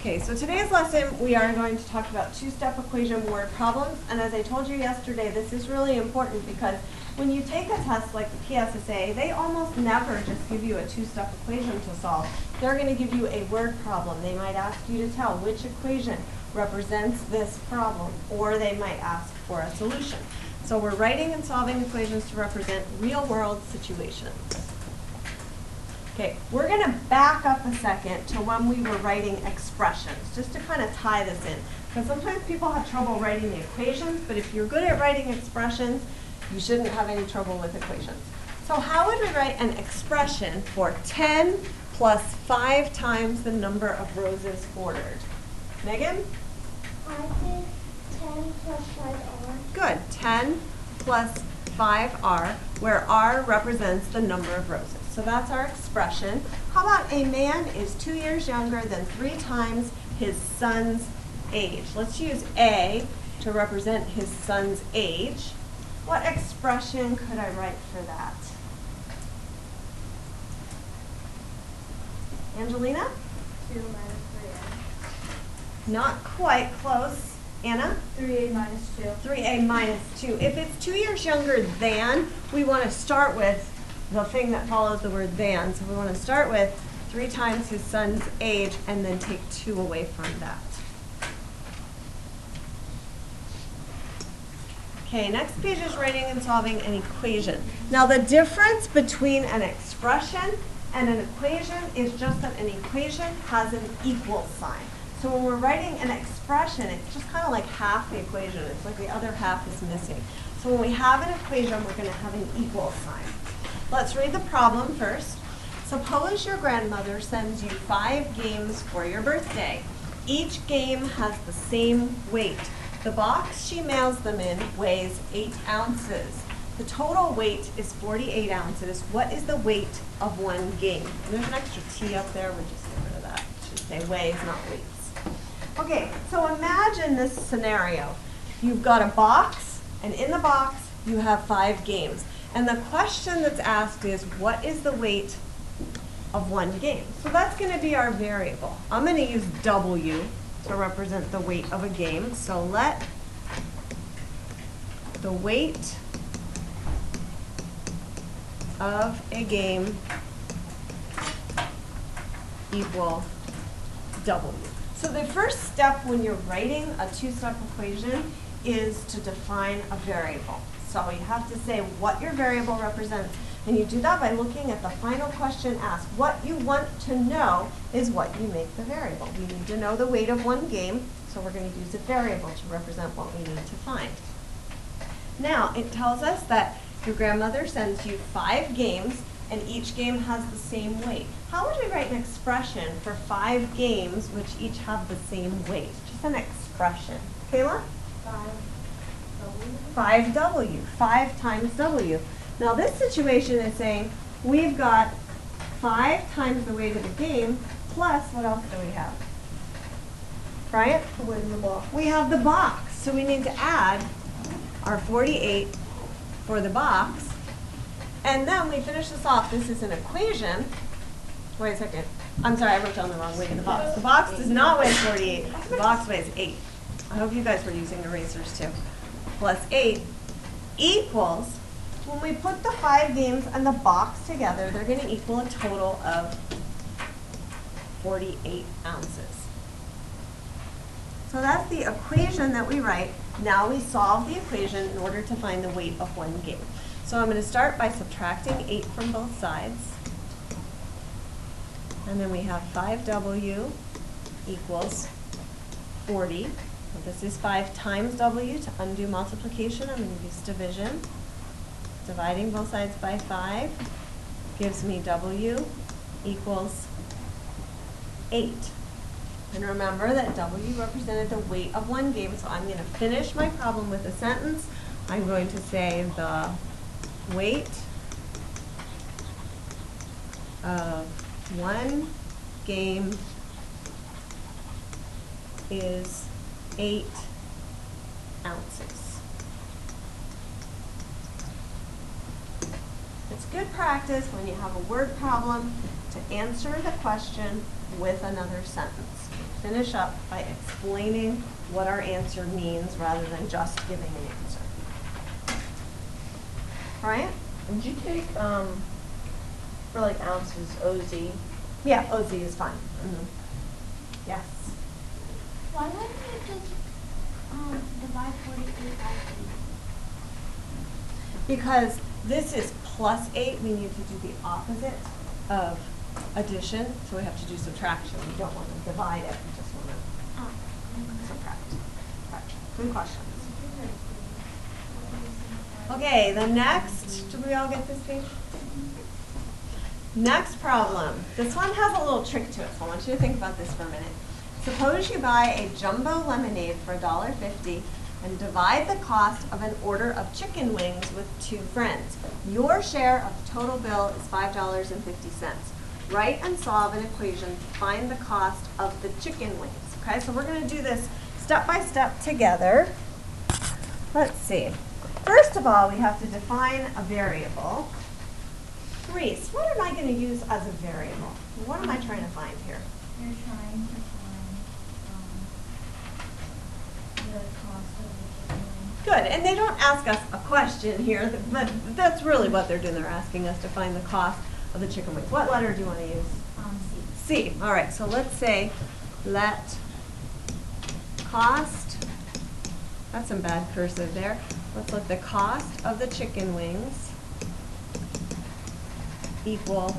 Okay, so today's lesson we are going to talk about two-step equation word problems, and as I told you yesterday, this is really important because when you take a test like the PSSA, they almost never just give you a two-step equation to solve. They're going to give you a word problem. They might ask you to tell which equation represents this problem, or they might ask for a solution. So we're writing and solving equations to represent real-world situations. Okay, we're going to back up a second to when we were writing expressions, just to kind of tie this in. Because sometimes people have trouble writing the equations, but if you're good at writing expressions, you shouldn't have any trouble with equations. So how would we write an expression for 10 plus 5 times the number of roses ordered? Megan? I think 10 plus 5R. Good. 10 plus 5R, where R represents the number of roses. So that's our expression. How about a man is 2 years younger than 3 times his son's age? Let's use A to represent his son's age. What expression could I write for that? Angelina? 2 minus 3A. Not quite close. Anna? 3A minus 2. 3A minus 2. If it's 2 years younger than, we want to start with the thing that follows the word than. So we want to start with 3 times his son's age and then take 2 away from that. Okay, next page is writing and solving an equation. Now the difference between an expression and an equation is just that an equation has an equal sign. So when we're writing an expression, it's just kind of like half the equation. It's like the other half is missing. So when we have an equation, we're going to have an equal sign. Let's read the problem first. Suppose your grandmother sends you 5 games for your birthday. Each game has the same weight. The box she mails them in weighs 8 ounces. The total weight is 48 ounces. What is the weight of one game? And there's an extra T up there. We'll just get rid of that. It should say weighs, not weights. Okay, so imagine this scenario. You've got a box, and in the box you have 5 games. And the question that's asked is, what is the weight of one game? So that's going to be our variable. I'm going to use W to represent the weight of a game. So let the weight of a game equal W. So the first step when you're writing a two-step equation is to define a variable. So you have to say what your variable represents. And you do that by looking at the final question asked. What you want to know is what you make the variable. We need to know the weight of one game, so we're going to use a variable to represent what we need to find. Now, it tells us that your grandmother sends you 5 games, and each game has the same weight. How would we write an expression for 5 games which each have the same weight? Just an expression. Kayla? 5W, 5 times W. Now this situation is saying we've got 5 times the weight of the game plus, what else do we have? Bryant? The weight of the box. We have the box, so we need to add our 48 for the box. And then we finish this off. This is an equation. Wait a second. I'm sorry, I wrote down the wrong weight of the box. The box does not weigh 48. The box weighs 8. I hope you guys were using erasers too. Plus 8 equals, when we put the 5 games and the box together, they're going to equal a total of 48 ounces. So that's the equation that we write. Now we solve the equation in order to find the weight of one game. So I'm going to start by subtracting 8 from both sides. And then we have 5W equals 40. So this is 5 times W. To undo multiplication, I'm going to use division. Dividing both sides by 5 gives me W equals 8. And remember that W represented the weight of one game, so I'm going to finish my problem with a sentence. I'm going to say the weight of one game is 8 ounces. It's good practice when you have a word problem to answer the question with another sentence. finish up by explaining what our answer means rather than just giving an answer. Right? Did you take, for like ounces, OZ? Yeah, OZ is fine. Yes. Why don't you just divide 48 by 8? Because this is plus 8, we need to do the opposite of addition, so we have to do subtraction. We don't want to divide it, we just want to subtract. Right. Good questions. Okay, the next, did we all get this page? Next problem. This one has a little trick to it, so I want you to think about this for a minute. Suppose you buy a jumbo lemonade for $1.50 and divide the cost of an order of chicken wings with 2 friends. Your share of the total bill is $5.50. Write and solve an equation to find the cost of the chicken wings. Okay, so we're going to do this step by step together. Let's see. First of all, we have to define a variable. Reese, what am I going to use as a variable? What am I trying to find here? You're trying to find the cost of the chicken wing. Good, and they don't ask us a question here, but that's really what they're doing. They're asking us to find the cost of the chicken wings. What letter do you want to use? C. C. All right, so let's say let cost, that's some bad cursive there. Let's let the cost of the chicken wings equal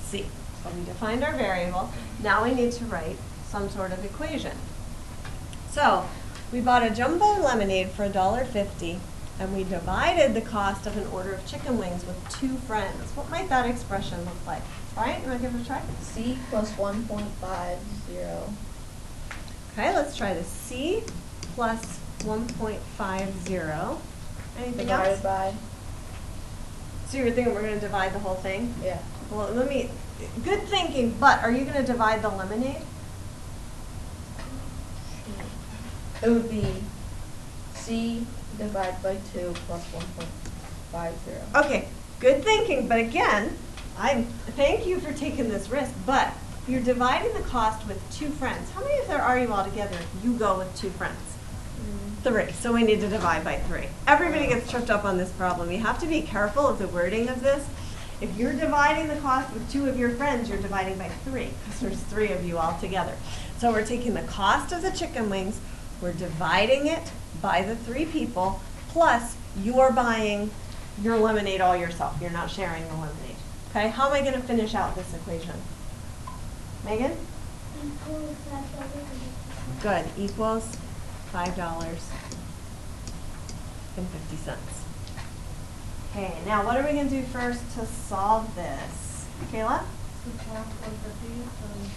C. So we defined our variable. Now we need to write some sort of equation. So we bought a jumbo lemonade for $1.50 and we divided the cost of an order of chicken wings with 2 friends. What might that expression look like? Brian, you want to give it a try? C plus 1.50. Okay, let's try the C plus 1.50. Anything Divided else? by, So you're thinking we're going to divide the whole thing? yeah. Well, good thinking, but are you going to divide the lemonade? It would be C divided by 2 plus 1.50. Okay, good thinking, but again, thank you for taking this risk, but you're dividing the cost with 2 friends. How many of there are you all together if you go with 2 friends? 3, so we need to divide by 3. Everybody gets tripped up on this problem. You have to be careful of the wording of this. If you're dividing the cost with 2 of your friends, you're dividing by 3, because there's 3 of you all together. So we're taking the cost of the chicken wings, we're dividing it by the 3 people, plus you're buying your lemonade all yourself. You're not sharing the lemonade. Okay, how am I going to finish out this equation? Megan? Equals $5.50. Good, equals $5.50. Okay, now what are we going to do first to solve this? Kayla? Subtract 150 from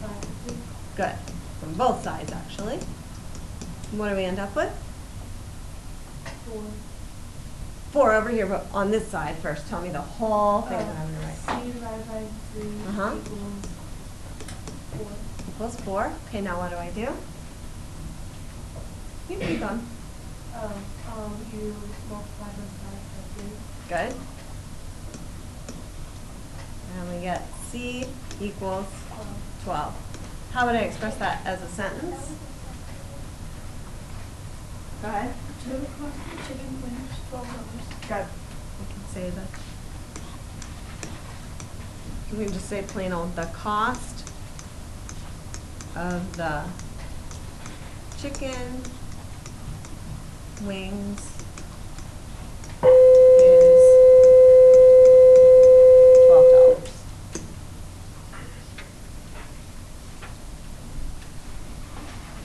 550. Good, from both sides actually. And what do we end up with? 4. 4 over here, but on this side first. Tell me the whole thing that I'm going to write. C divided by 3 Uh-huh. equals 4. Equals 4. Okay, now what do I do? You keep going. You multiply those by 3. Good. And we get C equals 12. How would I express that as a sentence? Go ahead. Total cost of chicken wings, $12. Good. We can say that. We can just say plain old, the cost of the chicken wings is $12.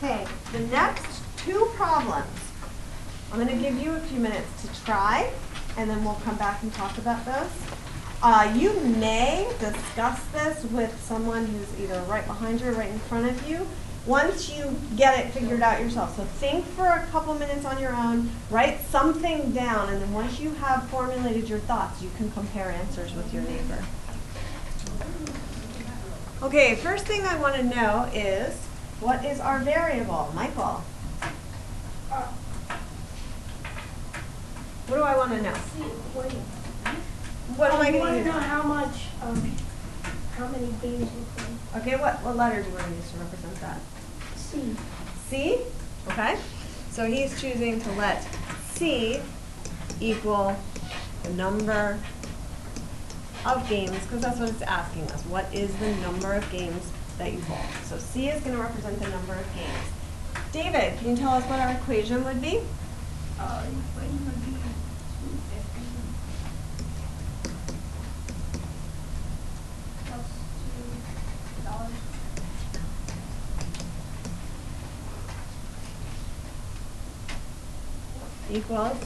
Okay, the next 2 problems. I'm going to give you a few minutes to try, and then we'll come back and talk about those. You may discuss this with someone who's either right behind you or right in front of you once you get it figured out yourself. So think for a couple minutes on your own, write something down, and then once you have formulated your thoughts, you can compare answers with your neighbor. Okay, first thing I want to know is, what is our variable? Michael? What do I want to know? Wait. What am I You going want to to know use? how much how many games you play. Okay, what letter do you want to use to represent that? C. C? Okay. So he's choosing to let C equal the number of games, because that's what it's asking us. What is the number of games that you bowl? So C is going to represent the number of games. David, can you tell us what our equation would be? Equation would be 250 plus $2. Equals?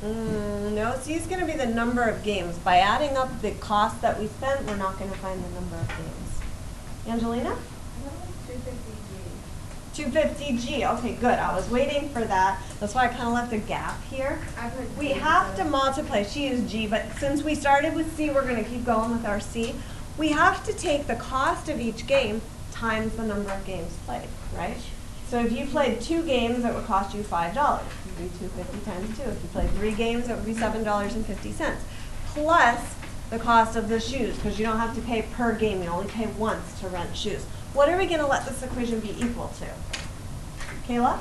No, C is going to be the number of games. By adding up the cost that we spent, we're not going to find the number of games. Angelina? 250G. Okay, good. I was waiting for that. That's why I kind of left a gap here. We have to multiply. She is G, but since we started with C, we're going to keep going with our C. We have to take the cost of each game times the number of games played, right? So if you played 2 games, it would cost you $5. It would be 250 times 2. If you played 3 games, it would be $7.50. Plus the cost of the shoes, because you don't have to pay per game. You only pay once to rent shoes. What are we going to let this equation be equal to? Kayla?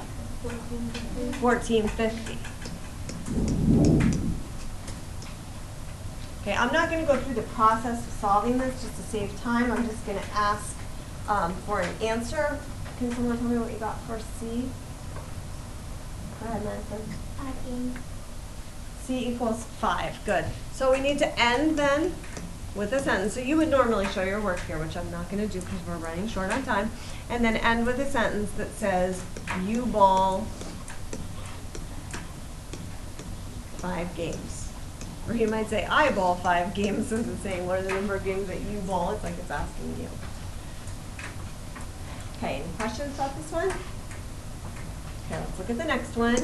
1450. Okay, I'm not going to go through the process of solving this just to save time. I'm just going to ask for an answer. Can someone tell me what you got for C? Go ahead, Madison. 5 games. C equals 5. Good. So we need to end then with a sentence. So you would normally show your work here, which I'm not going to do because we're running short on time. And then end with a sentence that says, you bowl 5 games. Or you might say, I bowl 5 games, since it's saying what are the number of games that you bowl. It's like it's asking you. Okay, any questions about this one? Okay, let's look at the next one.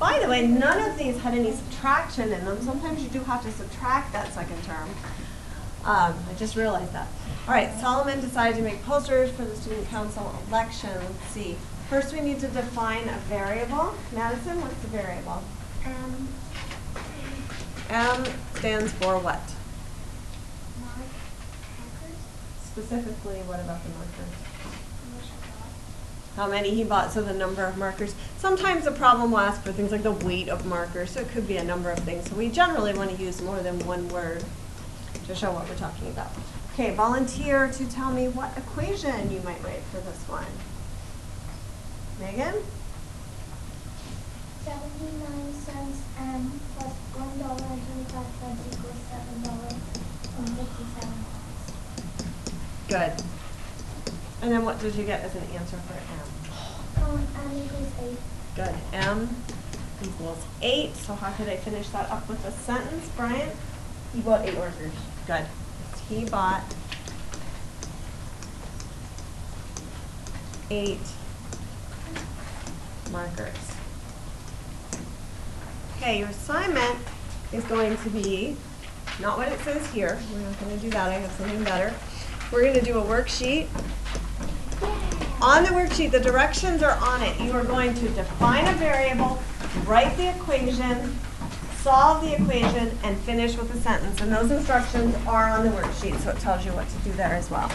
By the way, none of these had any subtraction in them. Sometimes you do have to subtract that second term. I just realized that. All right, Solomon decided to make posters for the student council election. Let's see. First, we need to define a variable. Madison, what's the variable? M stands for what? Markers. Specifically, what about the markers? How many he bought, so the number of markers. Sometimes the problem will ask for things like the weight of markers, so it could be a number of things. So we generally want to use more than one word to show what we're talking about. Okay, volunteer to tell me what equation you might write for this one. Megan? 79 cents M plus $1.25 equals $7.57. Good. And then what did you get as an answer for M? M equals 8. Good. M equals 8. So how could I finish that up with a sentence, Brian? He bought 8 markers. Good. He bought 8 markers. Okay, your assignment is going to be not what it says here. We're not going to do that. I have something better. We're going to do a worksheet. On the worksheet, the directions are on it. You are going to define a variable, write the equation, solve the equation, and finish with a sentence. And those instructions are on the worksheet, so it tells you what to do there as well.